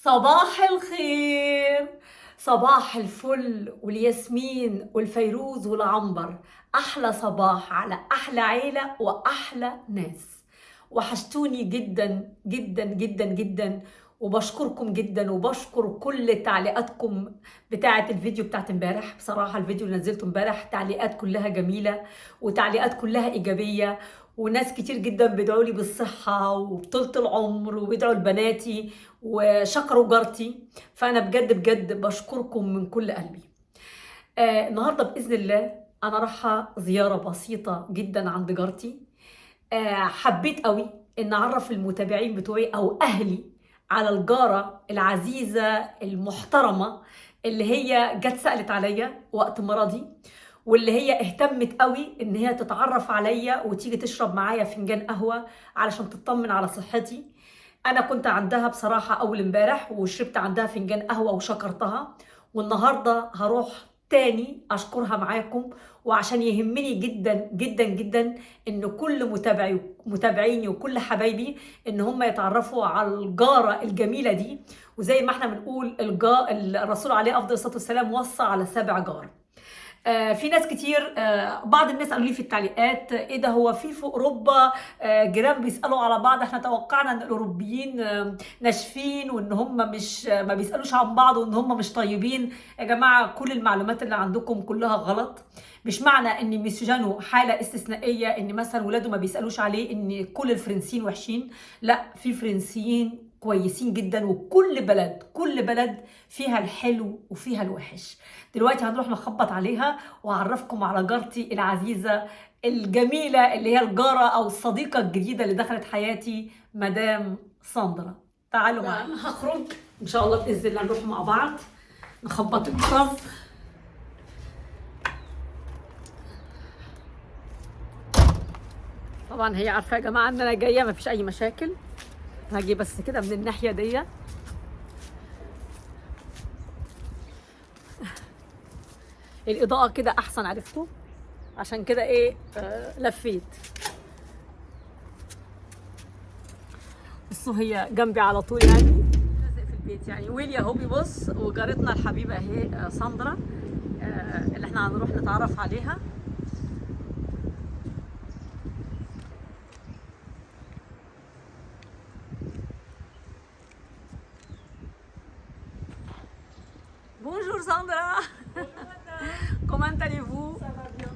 صباح الخير، صباح الفل والياسمين والفيروز والعنبر. أحلى صباح على أحلى عيلة وأحلى ناس. وحشتوني جدا جدا جدا جدا، وبشكركم جدا وبشكر كل تعليقاتكم بتاعة الفيديو بتاعت امبارح. بصراحة الفيديو اللي نزلته امبارح تعليقات كلها جميلة وتعليقات كلها إيجابية، وناس كتير جدا بيدعوا لي بالصحة وبطولة العمر وبيدعوا لبناتي وشكروا جارتي. فأنا بجد بجد بشكركم من كل قلبي. النهاردة بإذن الله أنا رايحة زيارة بسيطة جدا عند جارتي. حبيت قوي إن أعرف المتابعين بتوعي أو أهلي على الجارة العزيزة المحترمة اللي هي جت سألت عليا وقت مرضي، واللي هي اهتمت قوي ان هي تتعرف عليا وتيجي تشرب معايا فنجان قهوة علشان تطمن على صحتي. انا كنت عندها بصراحة اول امبارح وشربت عندها فنجان قهوة وشكرتها، والنهاردة هروح تاني اشكرها معاكم. وعشان يهمني جدا جدا جدا ان كل متابعيني وكل حبايبي ان هم يتعرفوا على الجارة الجميلة دي. وزي ما احنا بنقول الرسول عليه افضل الصلاة والسلام وصى على 7 جار. في ناس كتير، بعض الناس قالوا لي في التعليقات ايه ده، هو في اوروبا جيران بيسالوا على بعض؟ احنا توقعنا ان الاوروبيين ناشفين وان هم مش ما بيسالوش عن بعض وان هم مش طيبين. يا جماعه كل المعلومات اللي عندكم كلها غلط. مش معنى ان ميسيجانو حاله استثنائيه ان مثلا ولاده ما بيسالوش عليه ان كل الفرنسيين وحشين. لا، في فرنسيين كويسين جدا، وكل بلد كل بلد فيها الحلو وفيها الوحش. دلوقتي هنروح نخبط عليها واعرفكم على جارتي العزيزة الجميلة اللي هي الجارة او الصديقة الجديدة اللي دخلت حياتي، مدام ساندرا. تعالوا معايا، هخرج ان شاء الله باذن الله نروح مع بعض نخبط الجرس. طبعا هي عارفه يا جماعه ان انا جايه، مفيش اي مشاكل. هاجي بس كده من الناحيه دي. الاضاءه كده احسن، عرفتوا؟ عشان كده ايه لفيت. بصوا هي جنبي على طول يعني لازق في البيت يعني. ويليا اهو بيبص، وجارتنا الحبيبه اهي ساندرا اللي احنا هنروح نتعرف عليها. Bonjour Sandra. Bonjour Anna. Comment allez-vous? Ça va bien.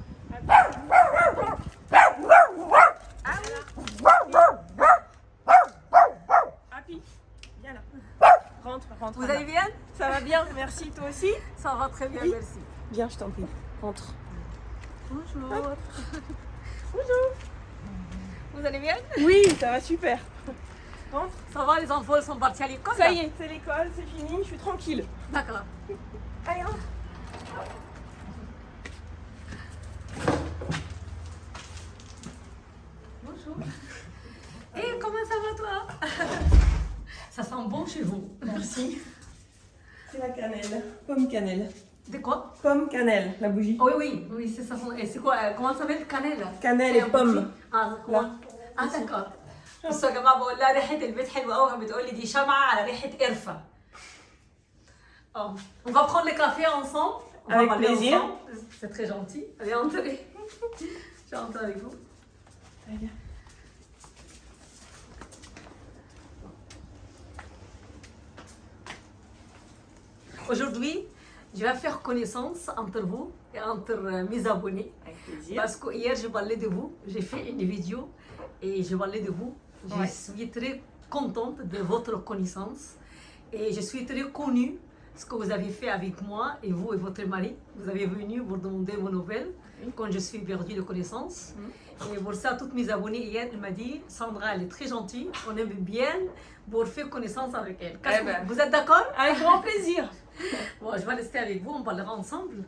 Happy. Viens là. Rentre, rentre. Vous Anna. allez bien? Ça va bien, merci. Toi aussi? Ça va très bien, Oui. merci. Viens, je t'en prie. Rentre. Bonjour. Bonjour. Vous allez bien? Oui, ça va super. Rentre. Ça va, les enfants sont partis à l'école? Ça y est, c'est l'école, c'est fini, je suis tranquille. D'accord. Allez, rentre. Bonjour. Et comment ça va toi? Ça sent bon chez vous. Merci. C'est la cannelle. Pomme cannelle. De quoi? Pomme cannelle, la bougie. Oui, oui, oui, c'est ça. Et c'est quoi? Comment ça s'appelle? Cannelle? Cannelle C'est et un pomme. bougie. Ah, comment? Ah, d'accord. بصوا يا جماعه، بقول لها ريحه البيت حلوه قوي، بتقول لي دي شمعه على ريحه قرفه. Oh. On va prendre les cafés ensemble. On Avec va parler plaisir. ensemble. C'est très gentil. Allez, entrez. Je vais entrer avec vous. Allez, viens. Aujourd'hui, je vais faire connaissance entre vous et entre mes abonnés. Avec plaisir. Parce que hier, je parlais de vous. J'ai fait une vidéo et je parlais de vous. Je Ouais. suis très contente de votre connaissance. Et je suis très connue ce que vous avez fait avec moi et vous et votre mari. Vous avez venu pour demander vos nouvelles quand je suis perdue de connaissance. Et pour ça, toutes mes abonnés hier, elle m'a dit Sandra, elle est très gentille, on aime bien pour faire connaissance avec elle. Eh ben. Vous êtes d'accord? Avec grand plaisir. Bon, je vais rester avec vous, on parlera ensemble.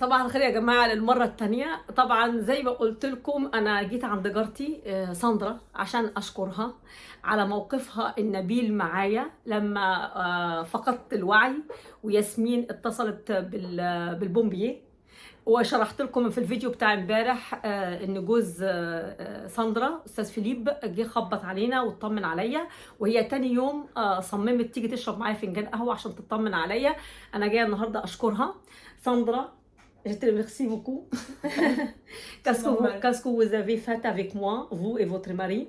صباح الخير يا جماعة للمرة التانية. طبعا زي ما قلت لكم أنا جيت عند جارتي ساندرا عشان أشكرها على موقفها النبيل معايا لما فقدت الوعي وياسمين اتصلت بالبومبييه. وشرحت لكم في الفيديو بتاع امبارح ان جوز ساندرا استاذ فيليب جه خبط علينا واطمن عليا، وهي تاني يوم صممت تيجي تشرب معايا فنجان قهوه عشان تطمن عليا. انا جايه النهارده اشكرها. ساندرا، je te remercie beaucoup. Qu'est-ce que vous avez fait avec moi, vous et votre mari,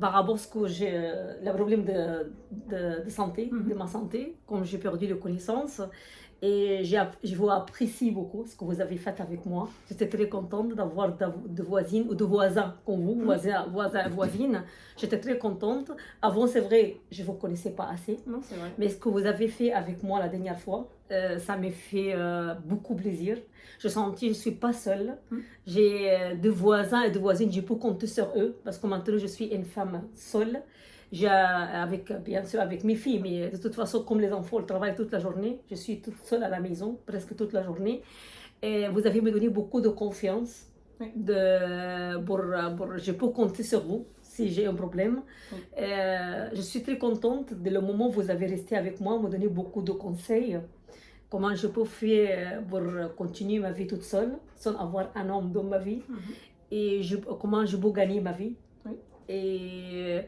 par rapport à ce que j'ai le problème de santé, de ma santé, comme j'ai perdu de connaissances. Et je vous apprécie beaucoup ce que vous avez fait avec moi. J'étais très contente d'avoir de voisines ou de voisins comme vous, voisines. J'étais très contente. Avant, c'est vrai, je ne vous connaissais pas assez. Non, c'est vrai. Mais ce que vous avez fait avec moi la dernière fois, ça m'a fait beaucoup plaisir. Je sentis que je ne suis pas seule. J'ai deux voisins et deux voisines, je peux compter sur eux parce que maintenant je suis une femme seule. Bien sûr avec mes filles, mais de toute façon, comme les enfants travaillent toute la journée, je suis toute seule à la maison, presque toute la journée. Et vous avez me donné beaucoup de confiance. Oui. Je peux compter sur vous si j'ai un problème. Oui. Je suis très contente de le moment où vous avez resté avec moi, me donner beaucoup de conseils. Comment je peux faire pour continuer ma vie toute seule, sans avoir un homme dans ma vie. Et comment je peux gagner ma vie. Oui. Et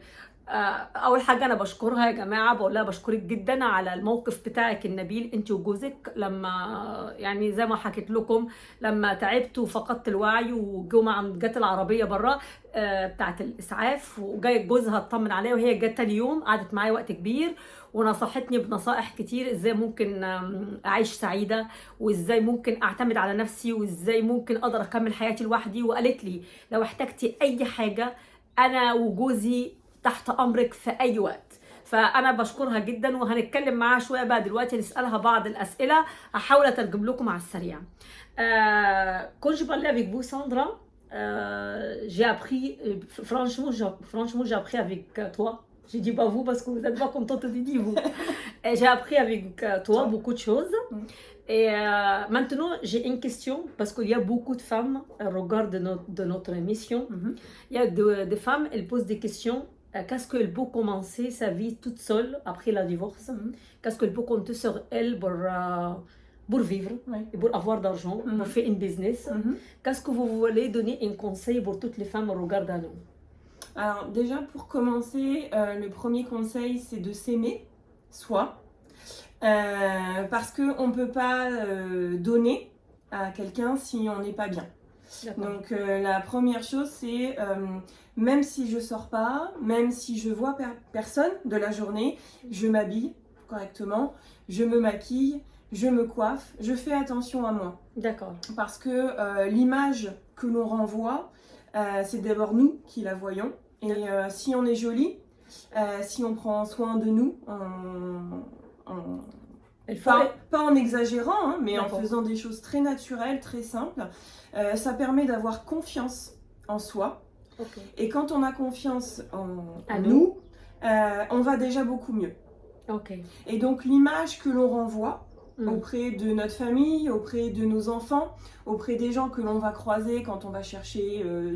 اول حاجه انا بشكرها يا جماعه، بقول لها بشكرك جدا على الموقف بتاعك النبيل انت وجوزك، لما يعني زي ما حكيت لكم لما تعبت وفقدت الوعي جت العربيه بره بتاعت الاسعاف، وجاي جوزها اطمن عليا، وهي جت تاني يوم قعدت معايا وقت كبير ونصحتني بنصائح كتير ازاي ممكن اعيش سعيده، وازاي ممكن اعتمد على نفسي، وازاي ممكن اقدر اكمل حياتي لوحدي. وقالت لي لو احتجتي اي حاجه انا وجوزي تحت امرك في اي وقت. فانا بشكرها جدا، وهنتكلم معاها شويه بقى دلوقتي نسالها بعض الاسئله، هحاول اترجم لكم على السريع. Quand je parlais avec vous, Sandra, j'ai appris, franchement, j'ai appris avec toi. Je dis pas vous parce que vous n'êtes pas contente de dire vous. J'ai appris avec toi beaucoup de choses. Et maintenant, j'ai une question parce qu'il y a beaucoup de femmes au regard de notre émission. Il y a des femmes, elles posent des questions. Qu'est-ce qu'elle peut commencer sa vie toute seule après le divorce? Qu'est-ce qu'elle peut compter sur elle pour vivre, et pour avoir d'argent, pour faire une business? Qu'est-ce que vous voulez donner un conseil pour toutes les femmes au regard de nous? Alors déjà, pour commencer, le premier conseil, c'est de s'aimer soi. Parce qu'on ne peut pas donner à quelqu'un si on n'est pas bien. Donc la première chose, c'est même si je sors pas, même si je vois personne de la journée, je m'habille correctement, je me maquille, je me coiffe, je fais attention à moi. D'accord. Parce que l'image que l'on renvoie, c'est d'abord nous qui la voyons. Et si on est joli, si on prend soin de nous, pas en exagérant, hein, mais en faisant des choses très naturelles, très simples, ça permet d'avoir confiance en soi. Et quand on a confiance en nous, on va déjà beaucoup mieux. Et donc l'image que l'on renvoie auprès de notre famille, auprès de nos enfants, auprès des gens que l'on va croiser quand on va chercher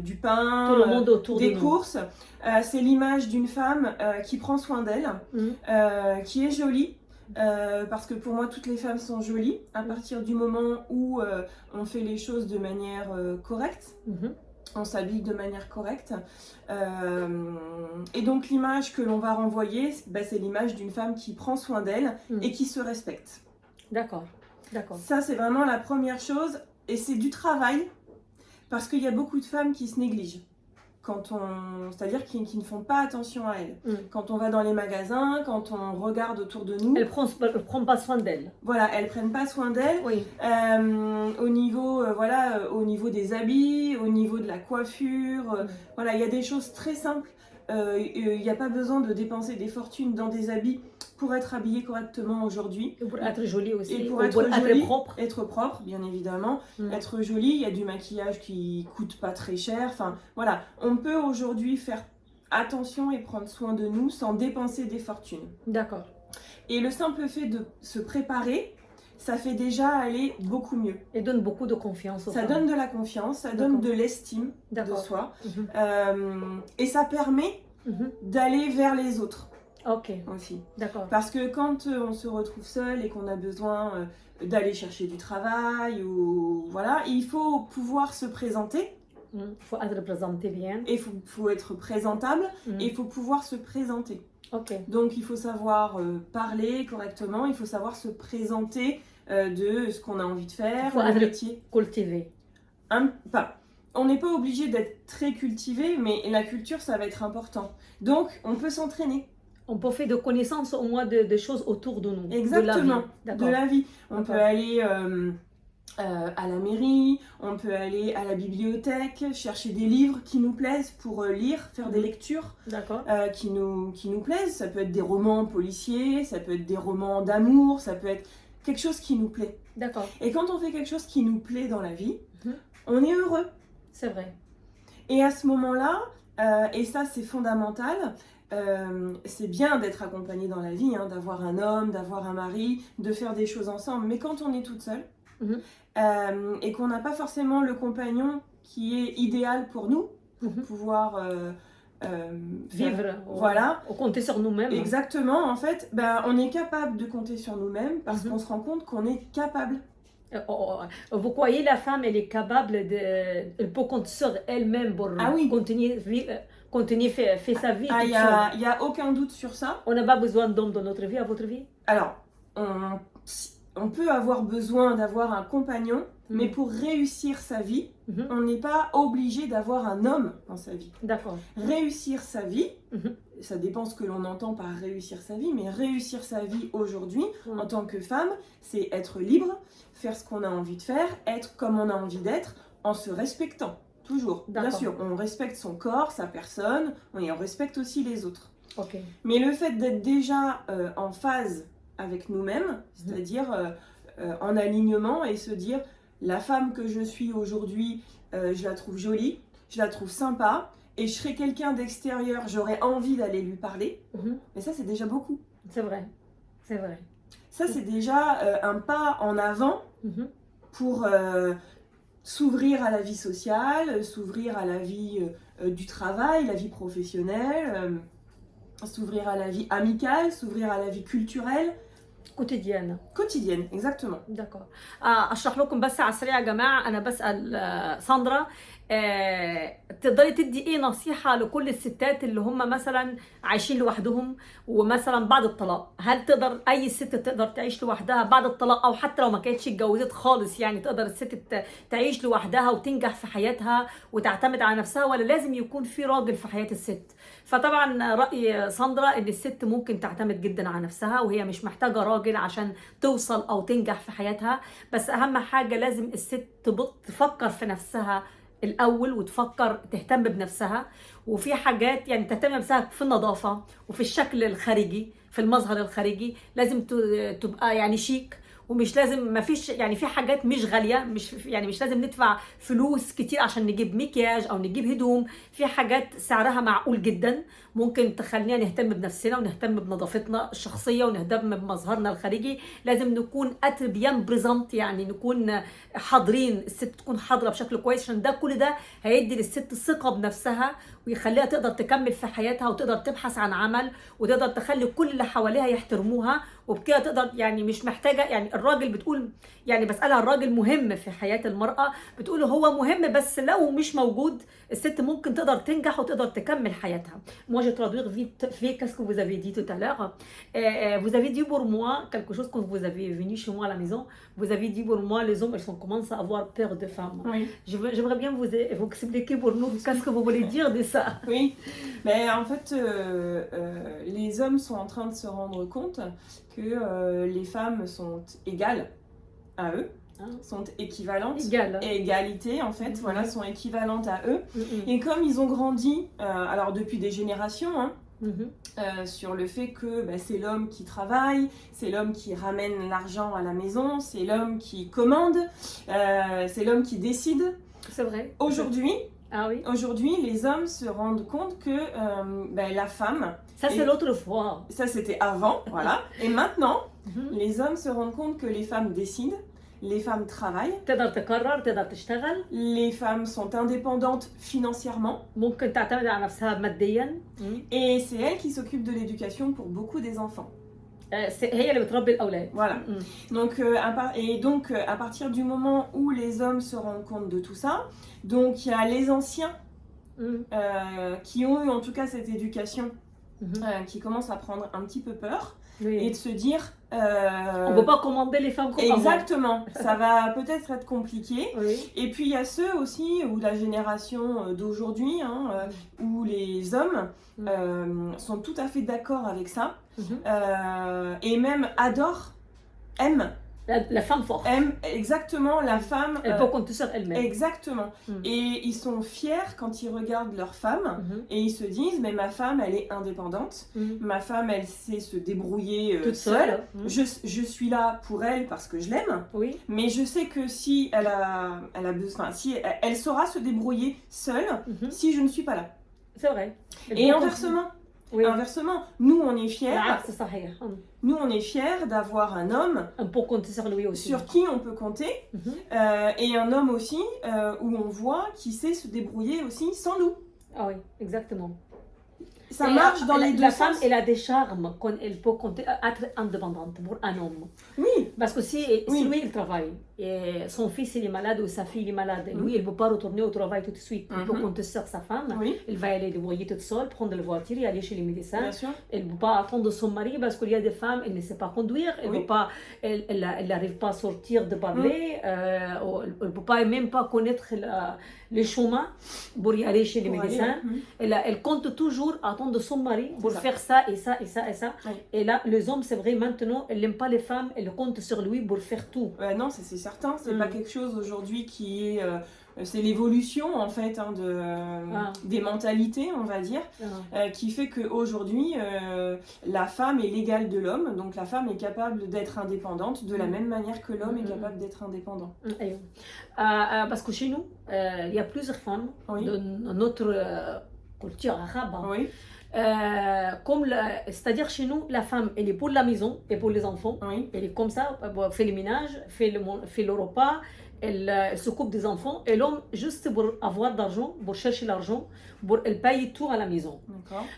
du pain, des courses, c'est l'image d'une femme qui prend soin d'elle, qui est jolie. Parce que pour moi toutes les femmes sont jolies à partir du moment où on fait les choses de manière correcte, on s'habille de manière correcte, et donc l'image que l'on va renvoyer, c'est l'image d'une femme qui prend soin d'elle et qui se respecte. D'accord. Ça c'est vraiment la première chose, et c'est du travail parce qu'il y a beaucoup de femmes qui se négligent. C'est-à-dire qui ne font pas attention à elles. Quand on va dans les magasins, quand on regarde autour de nous... Elles ne prennent pas soin d'elles. Voilà, elles ne prennent pas soin d'elles. Au niveau des habits, au niveau de la coiffure. Voilà, il y a des choses très simples. Il n'y a pas besoin de dépenser des fortunes dans des habits pour être habillé correctement aujourd'hui. Et pour être jolie aussi. Et pour être jolie, être propre, bien évidemment. Être jolie, il y a du maquillage qui coûte pas très cher. Enfin, voilà, on peut aujourd'hui faire attention et prendre soin de nous sans dépenser des fortunes. D'accord. Et le simple fait de se préparer, ça fait déjà aller beaucoup mieux. Et donne beaucoup de confiance aux femmes. Ça donne de la confiance, ça donne de l'estime de soi. Et ça permet d'aller vers les autres. Ok. Aussi. D'accord. Parce que quand on se retrouve seul et qu'on a besoin d'aller chercher du travail, ou voilà, il faut pouvoir se présenter. Il faut être présenté bien. Et il faut être présentable, et il faut pouvoir se présenter. Donc il faut savoir parler correctement, il faut savoir se présenter de ce qu'on a envie de faire, le métier. Cultivé. On n'est pas obligé d'être très cultivé, mais la culture, ça va être important. Donc on peut s'entraîner. On peut faire de connaissances au moins de choses autour de nous. Exactement, de la vie. On peut aller à la mairie, on peut aller à la bibliothèque, chercher des livres qui nous plaisent pour lire, faire des lectures qui nous plaisent. Ça peut être des romans policiers, ça peut être des romans d'amour, ça peut être quelque chose qui nous plaît. Et quand on fait quelque chose qui nous plaît dans la vie, on est heureux. C'est vrai. Et à ce moment-là, et ça c'est fondamental, c'est bien d'être accompagné dans la vie, hein, d'avoir un homme, d'avoir un mari, de faire des choses ensemble. Mais quand on est toute seule, et qu'on n'a pas forcément le compagnon qui est idéal pour nous, pour pouvoir vivre, voilà, ou compter sur nous-mêmes. Exactement, en fait, on est capable de compter sur nous-mêmes parce qu'on se rend compte qu'on est capable. Vous croyez la femme, elle est capable elle peut compter sur elle-même pour continuer faire sa vie. Il n'y a aucun doute sur ça. On n'a pas besoin d'hommes dans notre vie, à votre vie? Alors, on peut avoir besoin d'avoir un compagnon, mais pour réussir sa vie, on n'est pas obligé d'avoir un homme dans sa vie. Réussir sa vie, ça dépend ce que l'on entend par réussir sa vie, mais réussir sa vie aujourd'hui, en tant que femme, c'est être libre, faire ce qu'on a envie de faire, être comme on a envie d'être, en se respectant, toujours. Bien sûr, on respecte son corps, sa personne, et on respecte aussi les autres. Mais le fait d'être déjà en phase avec nous-mêmes, c'est-à-dire en alignement, et se dire la femme que je suis aujourd'hui, je la trouve jolie, je la trouve sympa, et je serais quelqu'un d'extérieur, j'aurais envie d'aller lui parler. Mais ça, c'est déjà beaucoup. C'est vrai, c'est vrai. Ça, c'est déjà un pas en avant pour s'ouvrir à la vie sociale, s'ouvrir à la vie du travail, la vie professionnelle, s'ouvrir à la vie amicale, s'ouvrir à la vie culturelle. quotidienne. Quotidienne, exactement. D'accord. اشرح لكم بس على السريع يا جماعه، انا بسال ساندرا تقدري تدي ايه نصيحه لكل الستات اللي هم مثلا عايشين لوحدهم ومثلا بعد الطلاق؟ هل تقدر اي ست تقدر تعيش لوحدها بعد الطلاق، او حتى لو ما كانتش اتجوزت خالص، يعني تقدر الست تعيش لوحدها وتنجح في حياتها وتعتمد على نفسها، ولا لازم يكون في راجل في حياه الست؟ فطبعا راي ساندرا ان الست ممكن تعتمد جدا على نفسها وهي مش محتاجه راجل عشان توصل او تنجح في حياتها، بس اهم حاجه لازم الست تفكر في نفسها الاول وتفكر تهتم بنفسها، وفي حاجات يعني تهتم بنفسها في النظافه وفي الشكل الخارجي، في المظهر الخارجي لازم تبقى يعني شيك، ومش لازم ما فيش يعني في حاجات مش غاليه، مش لازم ندفع فلوس كتير عشان نجيب مكياج او نجيب هدوم، في حاجات سعرها معقول جدا ممكن تخلينا نهتم بنفسنا ونهتم بنظافتنا الشخصيه ونهتم بمظهرنا الخارجي. لازم نكون اتربيان بريزنت، يعني نكون حاضرين، الست تكون حاضره بشكل كويس، عشان ده كل ده هيدي للست ثقه بنفسها ويخليها تقدر تكمل في حياتها وتقدر تبحث عن عمل وتقدر تخلي كل اللي حواليها يحترموها، وبكده تقدر يعني مش محتاجه، يعني الراجل بتقول يعني بسالها الراجل مهم في حياه المراه، بتقول هو مهم بس لو مش موجود الست ممكن تقدر تنجح وتقدر تكمل حياتها. Moi je traduire vite fait qu'est-ce que vous avez dit tout à l'heure. Vous avez dit pour moi quelque chose quand vous avez venu chez moi à la maison. Vous avez dit pour moi les hommes ils commencent à avoir peur de femmes. Oui. J'aimerais bien vous expliquer pour nous qu'est-ce que vous voulez dire de ça. Oui, mais en fait les hommes sont en train de se rendre compte que les femmes sont égales à eux. Sont équivalentes, et égalité en fait, voilà, sont équivalentes à eux. Et comme ils ont grandi, alors depuis des générations, sur le fait que c'est l'homme qui travaille, c'est l'homme qui ramène l'argent à la maison, c'est l'homme qui commande, c'est l'homme qui décide. C'est vrai. Aujourd'hui, les hommes se rendent compte que la femme... Ça c'est l'autre fois. Ça c'était avant, voilà. Et maintenant, les hommes se rendent compte que les femmes décident. les femmes travaillent, تقدر تقرر، تقدر تشتغل، les femmes sont indépendantes financièrement, ممكن تعتمد على نفسها ماديا. et c'est elles qui s'occupent de l'éducation pour beaucoup des enfants. هي اللي بتربي الأولاد. Voilà. Donc, à partir du moment où les hommes se rendent compte de tout ça, donc il y a les anciens qui ont eu en tout cas cette éducation, qui commencent à prendre un petit peu peur et de se dire... on ne peut pas commander les femmes comme exactement, ça va peut-être être compliqué. Et puis il y a ceux aussi, ou la génération d'aujourd'hui, où les hommes sont tout à fait d'accord avec ça, et même adorent, aiment. La femme forte. Aime exactement la femme. Elle peut compter sur elle-même. Exactement. Et ils sont fiers quand ils regardent leur femme et ils se disent mais ma femme elle est indépendante, ma femme elle sait se débrouiller toute seule. Je suis là pour elle parce que je l'aime. Mais je sais que si elle a besoin, si elle saura se débrouiller seule si je ne suis pas là. C'est vrai. Et inversement. Inversement, nous on est fiers. Nous on est fiers d'avoir un homme sur qui on peut compter et un homme aussi où on voit qui sait se débrouiller aussi sans nous. Ah oui, exactement. Ça marche dans les deux sens. La femme, elle a des charmes quand elle peut compter, être indépendante pour un homme. Oui. Parce que si lui il travaille et son fils il est malade ou sa fille est malade, lui il ne peut pas retourner au travail tout de suite. Il peut compter sur sa femme. Elle va aller débrouiller toute seule, prendre la voiture et aller chez les médecins. Bien sûr. Elle ne peut pas attendre son mari parce qu'il y a des femmes, elle ne sait pas conduire, elle n'arrive pas à sortir de parler, elle ne peut pas même pas connaître les chemins pour y aller chez les médecins. Elle compte toujours attendre son mari pour faire ça et ça et ça et ça. Et là, les hommes, c'est vrai, maintenant, elle n'aime pas les femmes, elle compte sur lui pour faire tout. Non, c'est certain, c'est pas quelque chose aujourd'hui qui est... c'est l'évolution en fait des mentalités, on va dire, qui fait qu'aujourd'hui, la femme est l'égale de l'homme, donc la femme est capable d'être indépendante de la même manière que l'homme est capable d'être indépendant. Parce que chez nous, il y a plusieurs femmes de notre culture arabe. C'est-à-dire chez nous, la femme, elle est pour la maison et pour les enfants. Elle est comme ça, elle fait le ménage, fait le repas, elle s'occupe des enfants. Et l'homme, juste pour avoir d'argent, pour chercher l'argent, elle paye tout à la maison.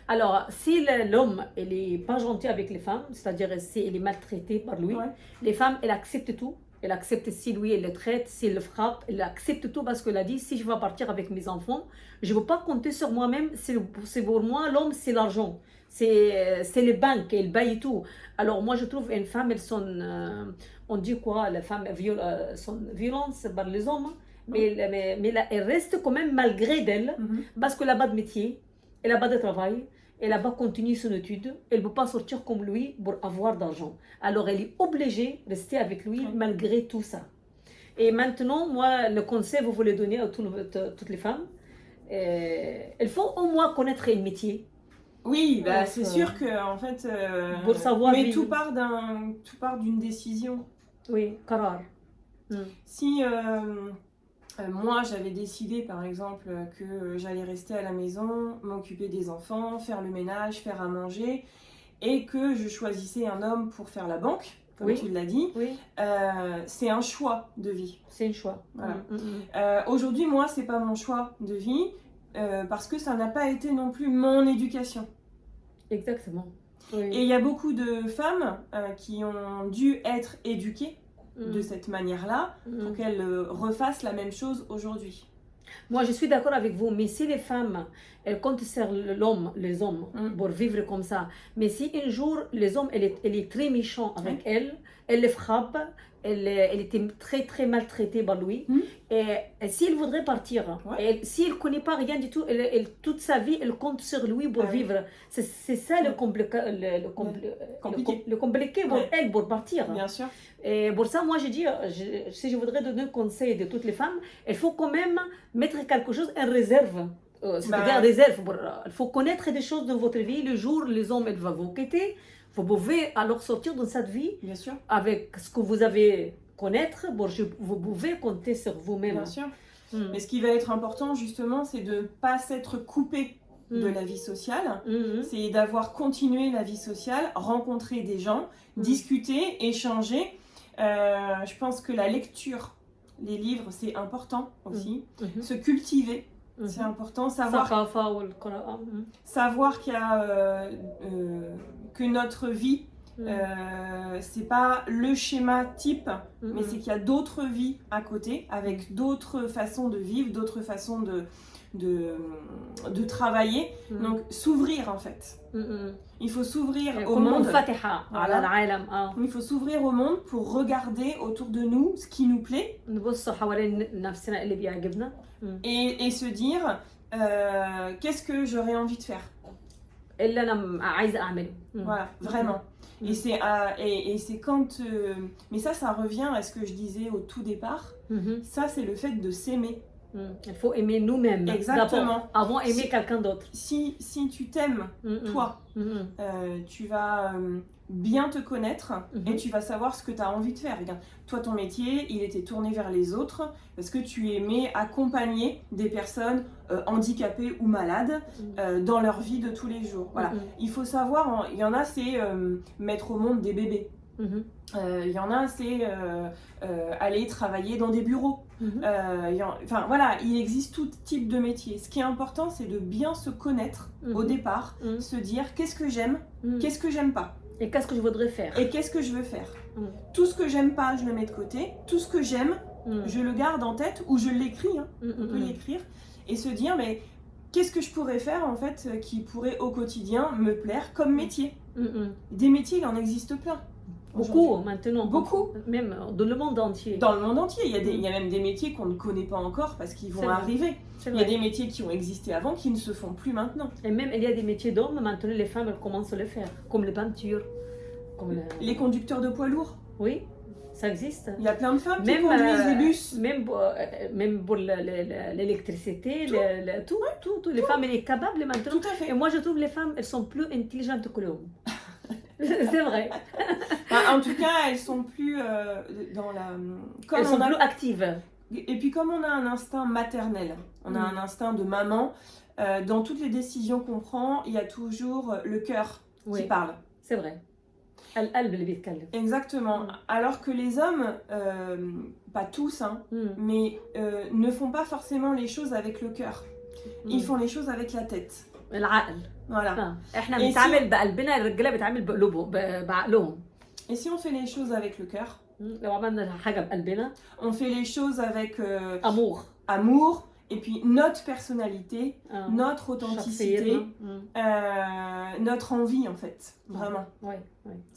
Alors, si l'homme, elle n'est pas gentil avec les femmes, c'est-à-dire si elle est maltraitée par lui, les femmes, elles acceptent tout. Elle accepte si lui, elle le traite, s'il le frappe, elle accepte tout parce qu'elle a dit si je vais partir avec mes enfants, je ne veux pas compter sur moi-même, c'est pour moi, l'homme, c'est l'argent, c'est les banques, elle paye tout. Alors moi, je trouve une femme, elles sont, on dit quoi, les femmes sont violentes par les hommes, mais là, elle reste quand même malgré d'elle, parce qu'elle n'a pas de métier, elle n'a pas de travail. Elle n'a pas continué son étude, elle ne peut pas sortir comme lui pour avoir d'argent. Alors elle est obligée de rester avec lui malgré tout ça. Et maintenant, moi, le conseil, vous voulez donner à toutes les femmes, il faut au moins connaître un métier. Oui, bah, c'est sûr que en fait, pour savoir mais tout part d'une décision. Oui, qarar. Si moi, j'avais décidé, par exemple, que j'allais rester à la maison, m'occuper des enfants, faire le ménage, faire à manger, et que je choisissais un homme pour faire la banque, comme tu l'as dit, c'est un choix de vie. C'est un choix. Voilà. Aujourd'hui, moi, c'est pas mon choix de vie, parce que ça n'a pas été non plus mon éducation. Exactement. Et il y a beaucoup de femmes qui ont dû être éduquées de cette manière-là, pour qu'elles refassent la même chose aujourd'hui. Moi, je suis d'accord avec vous, mais si les femmes, elles comptent sur l'homme, les hommes, pour vivre comme ça, mais si un jour, les hommes, elle est très méchant avec elle les frappe, elle était très très maltraitée par lui, et s'il voudrait partir, s'il ne connaît pas rien du tout, toute sa vie, elle compte sur lui pour vivre. C'est ça le compliqué pour elle, pour partir. Bien sûr. Et pour ça, moi, je dis, si je voudrais donner un conseil de toutes les femmes, il faut quand même mettre quelque chose en réserve. C'est-à-dire réserve. Il faut connaître des choses dans votre vie. Le jour, les hommes, elles vont vous quitter. Vous pouvez alors sortir de cette vie. Bien sûr. Avec ce que vous avez connaître. Vous pouvez compter sur vous-même. Bien sûr. Mais ce qui va être important, justement, c'est de ne pas s'être coupé de la vie sociale. C'est d'avoir continué la vie sociale, rencontrer des gens, discuter, échanger. Je pense que la lecture, les livres, c'est important aussi. Se cultiver, c'est important. Savoir qu'il y a que notre vie, c'est pas le schéma type, mais c'est qu'il y a d'autres vies à côté, avec d'autres façons de vivre, d'autres façons de travailler. Donc s'ouvrir en fait. Il faut s'ouvrir au monde. Voilà. Il faut s'ouvrir au monde pour regarder autour de nous ce qui nous plaît et se dire qu'est-ce que j'aurais envie de faire. Voilà, vraiment. Et c'est quand... mais ça revient à ce que je disais au tout départ. Ça, c'est le fait de s'aimer. Il faut aimer nous-mêmes. Exactement. Avant aimer quelqu'un d'autre. Si tu t'aimes, toi, tu vas bien te connaître et tu vas savoir ce que tu as envie de faire. Regarde, toi, ton métier, il était tourné vers les autres parce que tu aimais accompagner des personnes handicapées ou malades dans leur vie de tous les jours. Voilà. Il faut savoir, il y en a, c'est mettre au monde des bébés. Il y en a, c'est aller travailler dans des bureaux. Enfin voilà, il existe tout type de métier. Ce qui est important, c'est de bien se connaître au départ, se dire qu'est-ce que j'aime, qu'est-ce que j'aime pas. Et qu'est-ce que je voudrais faire. Et qu'est-ce que je veux faire. Tout ce que j'aime pas, je le mets de côté. Tout ce que j'aime, je le garde en tête ou je l'écris. On peut l'écrire et se dire mais qu'est-ce que je pourrais faire en fait qui pourrait au quotidien me plaire comme métier. Des métiers, il en existe plein. Beaucoup maintenant. Beaucoup. Même dans le monde entier. Dans le monde entier. Il y a même des métiers qu'on ne connaît pas encore parce qu'ils vont arriver. Il y a des métiers qui ont existé avant qui ne se font plus maintenant. Et même il y a des métiers d'hommes, maintenant les femmes elles commencent à le faire. Comme les peintures. Les conducteurs de poids lourds. Oui, ça existe. Il y a plein de femmes qui conduisent des bus. Même pour l'électricité, tout. Les femmes elles sont capables maintenant. Tout à fait. Et moi je trouve les femmes elles sont plus intelligentes que l'homme. C'est vrai. En tout cas, elles sont plus dans la... Elles sont plus actives. Et puis comme on a un instinct maternel, on a un instinct de maman, dans toutes les décisions qu'on prend, il y a toujours le cœur qui parle. C'est vrai. Exactement. Alors que les hommes, pas tous, mais ne font pas forcément les choses avec le cœur. Ils font les choses avec la tête. Voilà. Et si on fait les choses avec le cœur, on fait les choses avec amour, et puis notre personnalité, notre authenticité, notre envie en fait, vraiment.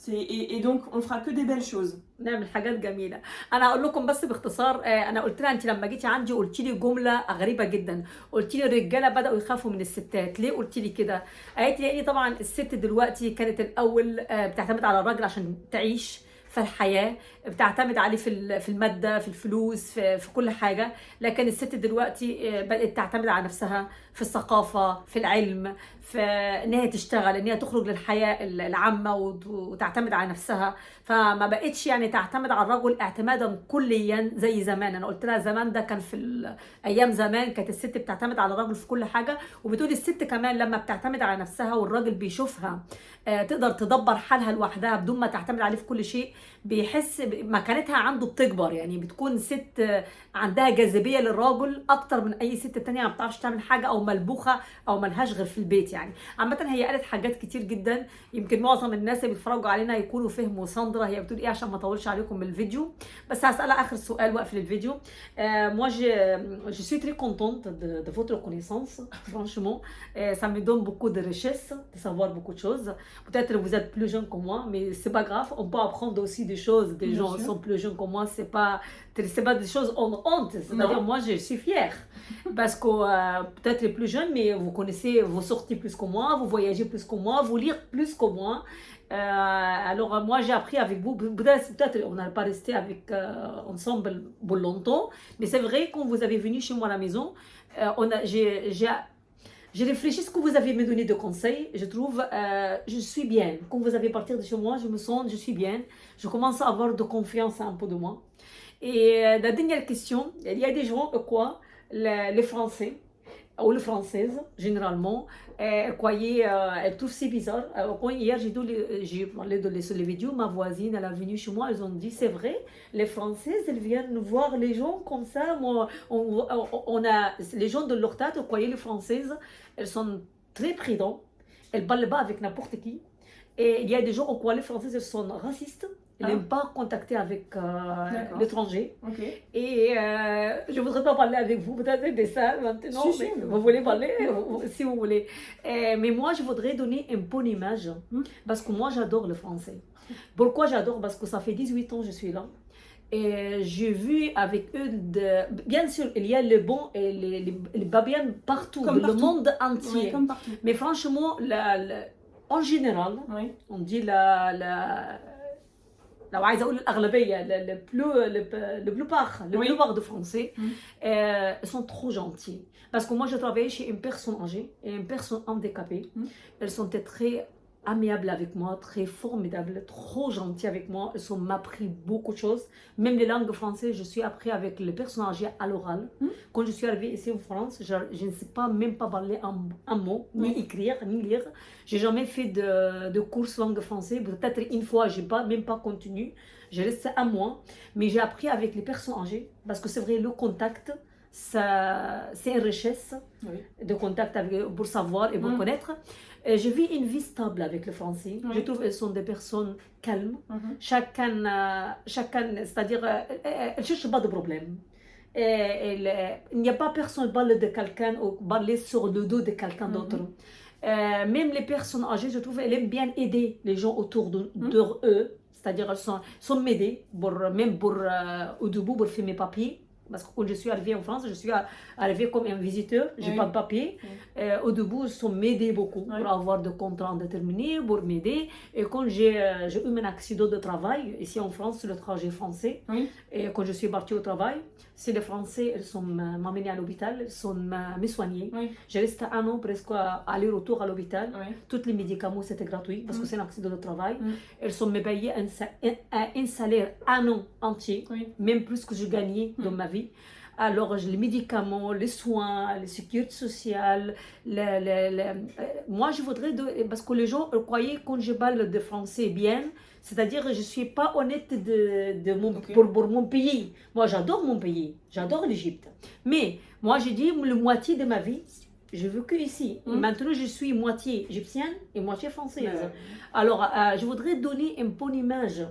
Et donc on fera que des belles choses. نعمل حاجات جميله. انا اقول لكم بس باختصار انا قلت لها انت لما جيتي عندي قلت لي جمله غريبه جدا. قلت لي الرجاله بداوا يخافوا من الستات. ليه قلت لي كده؟ قالت لي يعني طبعا الست دلوقتي كانت الاول بتعتمد على الراجل عشان تعيش في الحياة، بتعتمد عليه في المادة، في الفلوس، في كل حاجة. لكن الست دلوقتي بدأت تعتمد على نفسها في الثقافة، في العلم، في ان هي تشتغل، ان هي تخرج للحياة العامة وتعتمد على نفسها. فما بقتش يعني تعتمد على الرجل اعتمادا كليا زي زمان. انا قلت لها زمان ده كان في ايام زمان كانت الست بتعتمد على الرجل في كل حاجة. وبتقول الست كمان لما بتعتمد على نفسها والراجل بيشوفها تقدر تدبر حالها لوحدها بدون ما تعتمد عليه في كل شيء، بيحس مكانتها عنده بتكبر. يعني بتكون ست عندها جاذبية للراجل اكتر من اي ست تانية ما بتعرفش تعمل حاجة او ملبوخة او ملهاش غير في البيت. يعني عامة هي قالت حاجات كتير جدا، يمكن معظم الناس اللي بيتفرجوا علينا يكونوا فهموا ساندرا هي بتقول ايه عشان ما اطولش عليكم بالفيديو. بس هسألها اخر سؤال واقفل الفيديو. Moi je suis très contente de votre connaissance, franchement. Ça me donne beaucoup de richesse de savoir beaucoup de choses. Peut-être vous êtes plus jeune que moi, mais c'est pas grave, on peut apprendre aussi des choses. Des gens qui sont plus jeunes que moi, c'est pas des choses en honte. C'est-à-dire moi je suis fière parce que peut-être les plus jeunes, mais vous connaissez, vous sortez plus que moi, vous voyagez plus que moi, vous lire plus que moi. Alors moi j'ai appris avec vous, peut-être on n'a pas resté avec ensemble pour longtemps, mais c'est vrai quand vous avez venu chez moi à la maison, j'ai réfléchi ce que vous avez me donné de conseils. Je trouve je suis bien. Quand vous avez parti de chez moi, je me sens, je suis bien. Je commence à avoir de confiance un peu de moi. Et la dernière question, il y a des gens quoi, les Français ou les Françaises, généralement, elles croyaient, elles trouvent c'est bizarre. Hier, j'ai parlé sur les vidéos, ma voisine, elle est venue chez moi, elles ont dit, c'est vrai, les Françaises, elles viennent voir les gens comme ça. Moi, les gens de leur tête croyaient les Françaises, elles sont très prudentes, elles ne parlent pas avec n'importe qui. Et il y a des gens qui croient les Françaises, elles sont racistes. Ils n'aiment pas contacter avec l'étranger. Okay. Et je ne voudrais pas parler avec vous, peut-être de ça maintenant. Si, mais vous voulez parler, si vous voulez. Mais moi, je voudrais donner une bonne image. Parce que moi, j'adore le français. Pourquoi j'adore? Parce que ça fait 18 ans que je suis là. Et j'ai vu avec eux, bien sûr, il y a les bons et les pas bien partout, dans le monde entier. Oui, comme partout. Mais franchement, en général, on dit لو عايزه اقول الاغلبيه le plupart de français sont trop gentils parce que moi je travaillais chez une personne âgée et une personne handicapée. Elles sont très amiables avec moi, très formidables, trop gentilles avec moi. Elles m'ont appris beaucoup de choses. Même les langues françaises, je suis appris avec les personnes âgées à l'oral. Quand je suis arrivée ici en France, je ne sais pas même pas parler un mot, ni écrire, ni lire. J'ai jamais fait de course langue française. Peut-être une fois, j'ai même pas continué. J'ai resté un mois, mais j'ai appris avec les personnes âgées parce que c'est vrai, le contact, c'est une richesse de contact pour savoir et pour connaître. Je vis une vie stable avec les Français. Je trouve qu'elles sont des personnes calmes. Chacun, c'est-à-dire, elles ne cherchent pas de problème. Il n'y a pas personne qui parle de quelqu'un ou parler sur le dos de quelqu'un d'autre. Même les personnes âgées, je trouve qu'elles aiment bien aider les gens autour d'eux. C'est-à-dire, elles sont m'aider, même au début, pour faire mes papiers. Parce que quand je suis arrivée en France, je suis arrivée comme un visiteur, je n'ai pas de papier. Au début, ils sont m'aider beaucoup pour avoir des contrats déterminés, pour m'aider. Et quand j'ai eu un accident de travail, ici en France, c'est le trajet français. Et quand je suis partie au travail, c'est les Français, ils sont m'amenés à l'hôpital, ils sont me soigner. J'ai resté un an presque aller-retour à l'hôpital. Tous les médicaments, c'était gratuit parce que c'est un accident de travail. Ils sont me payés un salaire un an entier, même plus que je gagnais dans ma vie. Alors, les médicaments, les soins, les sécurités sociales, moi je voudrais, parce que les gens croyaient quand je parle de français bien, c'est-à-dire je ne suis pas honnête pour mon pays. Moi j'adore mon pays, j'adore l'Égypte. Mais moi j'ai dit la moitié de ma vie, j'ai vécu ici. Et maintenant je suis moitié égyptienne et moitié française. Alors je voudrais donner une bonne image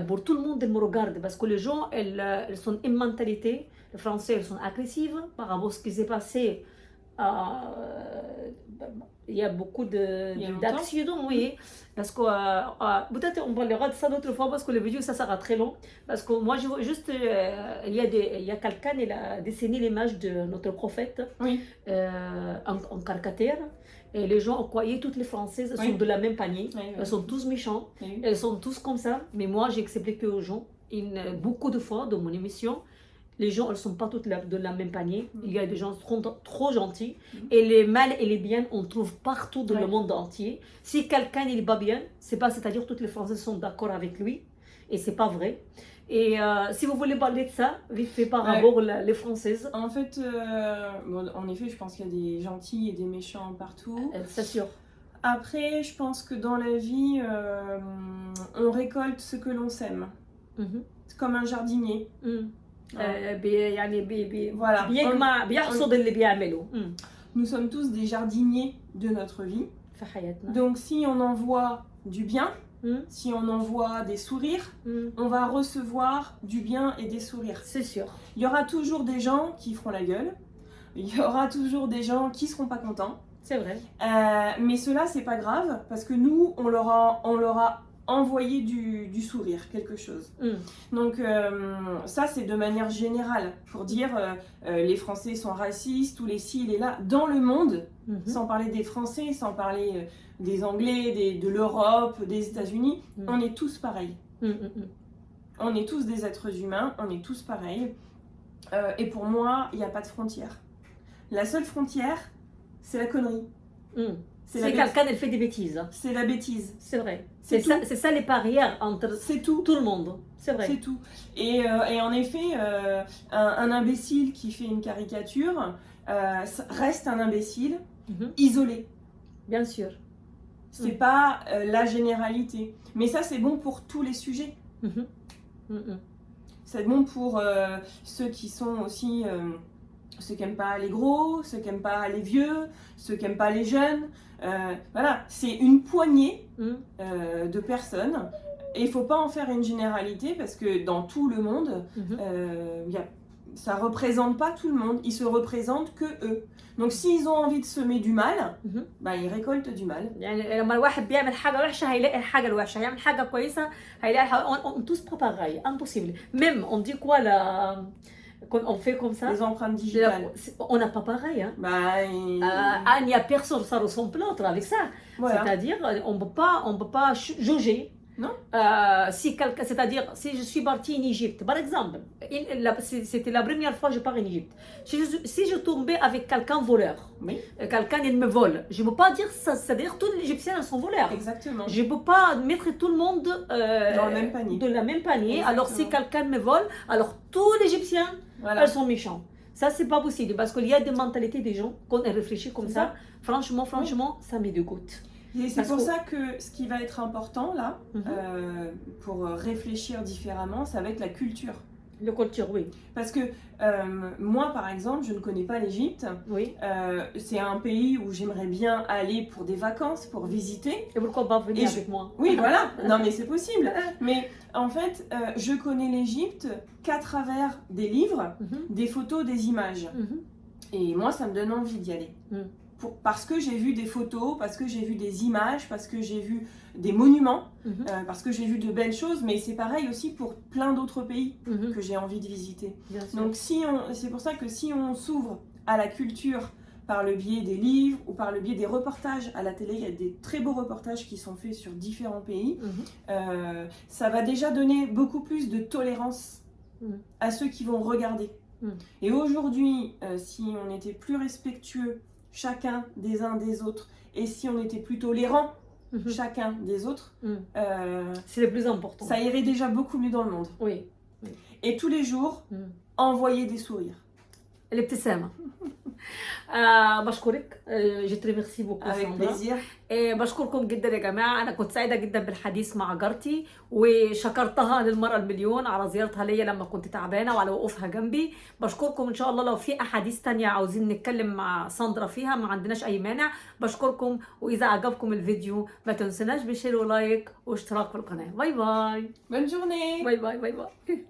pour tout le monde qui me regarde, parce que les gens, elles sont une mentalité. Les Français, elles sont agressives par rapport à ce qui s'est passé. Il y a beaucoup d'accidents, parce que peut-être on parlera de ça d'autre fois parce que la vidéo ça sera très long. Parce que moi je veux juste, il y a quelqu'un qui a dessiné l'image de notre prophète en caricature. Et les gens croyaient toutes les Françaises sont de la même panier. Elles sont tous méchantes, elles sont tous comme ça. Mais moi j'ai expliqué aux gens beaucoup de fois dans mon émission. Les gens, elles ne sont pas toutes de la même panier. Il y a des gens trop gentils. Et les mal et les biens, on trouve partout dans le monde entier. Si quelqu'un n'est pas bien, c'est-à-dire que toutes les Françaises sont d'accord avec lui. Et ce n'est pas vrai. Et si vous voulez parler de ça, vite fait par rapport les Françaises. En fait, en effet, je pense qu'il y a des gentils et des méchants partout. C'est sûr. Après, je pense que dans la vie, on récolte ce que l'on sème. C'est comme un jardinier. Voilà. Nous sommes tous des jardiniers de notre vie. Donc si on envoie du bien, si on envoie des sourires, on va recevoir du bien et des sourires. C'est sûr. Il y aura toujours des gens qui feront la gueule. Il y aura toujours des gens qui seront pas contents. C'est vrai. Mais cela, c'est pas grave parce que nous, on leur a envoyer du sourire, quelque chose. Donc ça c'est de manière générale pour dire les Français sont racistes ou les ci, les là, dans le monde, sans parler des Français, sans parler des Anglais, de l'Europe, des États-Unis, on est tous pareils. On est tous des êtres humains, on est tous pareils. Et pour moi, il n'y a pas de frontière. La seule frontière, c'est la connerie. C'est quelqu'un qui fait des bêtises. C'est la bêtise. C'est vrai. C'est ça les barrières entre tout le monde. C'est vrai. C'est tout. Et en effet, un imbécile qui fait une caricature, reste un imbécile Mhm. isolé. Bien sûr. C'est pas la généralité. Mais ça, c'est bon pour tous les sujets. Mhm. Mhm. C'est bon pour ceux qui sont aussi... ceux qui n'aiment pas les gros, ceux qui n'aiment pas les vieux, ceux qui n'aiment pas les jeunes. Voilà, c'est une poignée Mhm. de personnes. Et il ne faut pas en faire une généralité parce que dans tout le monde, Mhm. ça ne représente pas tout le monde. Ils se représentent que eux. Donc s'ils ont envie de semer du mal, Mhm. bah, ils récoltent du mal. يعني لما الواحد بيعمل حاجة وحشة هيلاقي الحاجة الوحشة، هيعمل حاجة كويسة هيلاقي الحاجة. On tous pas pareil, impossible. Même on dit quoi là, quand on fait comme ça, Les empreintes digitales. on n'a pas pareil. Hein. Bah, Il n'y a personne, ça ressemble l'autre avec ça. voilà. C'est-à-dire, on peut pas juger. Non. C'est-à-dire, si je suis partie en Égypte, par exemple, c'était la première fois que je pars en Égypte. Si je tombais avec quelqu'un voleur, Oui. Quelqu'un il me vole, je ne peux pas dire ça, c'est-à-dire tous les Égyptiens sont voleurs. Exactement. Je ne peux pas mettre tout le monde dans le même panier. De la même panier. Exactement. Alors si quelqu'un me vole, alors tous les Égyptiens, Voilà. elles sont méchants. Ça, c'est pas possible parce qu'il y a des mentalités des gens, quand on réfléchit comme ça, franchement, ça me dégoûte. Et c'est pour ça que ce qui va être important là, pour réfléchir différemment, ça va être la culture. La culture, oui. Parce que moi, par exemple, je ne connais pas l'Égypte. Oui. C'est un pays où j'aimerais bien aller pour des vacances, pour visiter. Et pourquoi pas venir avec moi? Oui, voilà. Non, mais c'est possible. Mais en fait, je connais l'Égypte qu'à travers des livres, des photos, des images. Et moi, ça me donne envie d'y aller. Parce que j'ai vu des photos, parce que j'ai vu des images, parce que j'ai vu des monuments, parce que j'ai vu de belles choses, mais c'est pareil aussi pour plein d'autres pays que j'ai envie de visiter. Donc c'est pour ça que si on s'ouvre à la culture par le biais des livres ou par le biais des reportages à la télé, il y a des très beaux reportages qui sont faits sur différents pays, ça va déjà donner beaucoup plus de tolérance à ceux qui vont regarder. Et aujourd'hui, si on était plus respectueux chacun des uns des autres, et si on était plus tolérant chacun des autres, c'est le plus important. Ça irait déjà beaucoup mieux dans le monde. Oui. Et tous les jours, envoyer des sourires. الابتسامة. بشكرك، je te remercie beaucoup. Avec plaisir. بشكركم جدا يا جماعة، أنا كنت سعيدة جدا بالحديث مع جارتي، وشكرتها للمرة المليون على زيارتها ليا لما كنت تعبانة وعلى وقوفها جنبي. بشكركم إن شاء الله لو في أحاديث تانية عاوزين نتكلم مع ساندرا فيها ما عندناش أي مانع. بشكركم، وإذا عجبكم الفيديو ما تنسوناش بشير ولايك واشتراك في القناة. باي باي. Bonne journée. باي باي باي باي.